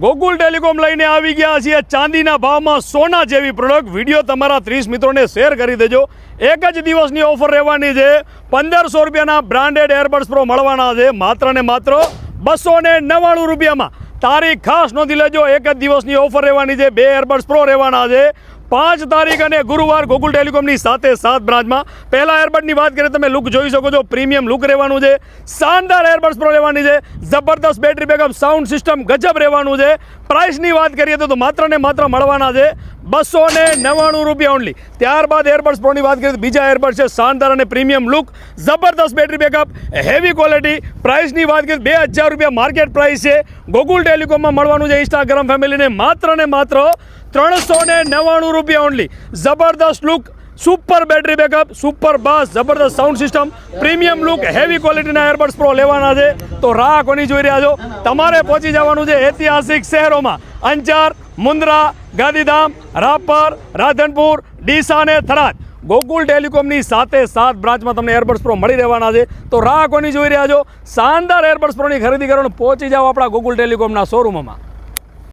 Gokul telecom લઈને આવી ગયા છીએ ચાંદીના ભાવમાં સોના જેવી પ્રોડક્ટ. વિડીયો તમારા 30 મિત્રોને શેર કરી દેજો. એક જ દિવસની ઓફર રહેવાની છે. 1500 રૂપિયાના બ્રાન્ડેડ એરબડ્સ પ્રો મળવાના છે માત્ર ને માત્ર 299 રૂપિયામાં. તારીખ ખાસ નોંધી લેજો. એક જ દિવસની ઓફર રહેવાની છે. 2 એરબડ્સ પ્રો રહેવાના છે. 5 તારીખ અને ગુરુવાર ગોકુલ ટેલિકોમની સાથે 7 બ્રાન્ચમાં. પહેલા એરબડની વાત કરીએ, તમે લુક જોઈ શકો છો. પ્રીમિયમ લુક રહેવાનું છે. શાનદાર એરબડ્સ પ્રો રહેવાની છે. જબરદસ્ત બેટરી બેકઅપ, સાઉન્ડ સિસ્ટમ ગજબ રહેવાનું છે. પ્રાઇસની વાત કરીએ તો માત્ર ને માત્ર મળવાના છે 299 રૂપિયા ઓનલી. ત્યારબાદ એરબડ્સ પ્રોની વાત કરીએ તો બીજા એરબડ્સ છે. શાનદાર અને પ્રીમિયમ લુક, જબરદસ્ત બેટરી બેકઅપ, હેવી ક્વોલિટી. પ્રાઇસની વાત કરીએ 2000 રૂપિયા માર્કેટ પ્રાઇસ છે. ગોકુલ ટેલિકોમમાં મળવાનું છે ઇન્સ્ટાગ્રામ ફેમિલીને માત્ર ને માત્ર 399 રૂપિયા ઓનલી. જબરદસ્ત look, super battery backup, super bass, જબરદસ્ત sound system, premium look, heavy ક્વોલિટીના એરબડ્સ પ્રો લેવાના છે. તો રાહ કોની જોઈ રહ્યા છો? તમારે પહોંચી જવાનું છે ઐતિહાસિક શહેરોમાં અંજાર, મુન્દ્રા, ગાંધીધામ, રાપર, રાધનપુર, ડીસા અને થરાદ. ગોકુલ ટેલિકોમની સાથે 7 બ્રાન્ચમાં તમને એરબડ્સ પ્રો મળી રહેવાના છે. તો રાહ કોની જોઈ રહ્યા છો? શાનદાર એરબડ્સ પ્રોની ખરીદી કરવાનું પહોંચી જાઓ આપણા ગોકુલ ટેલિકોમના શોરૂમમાં.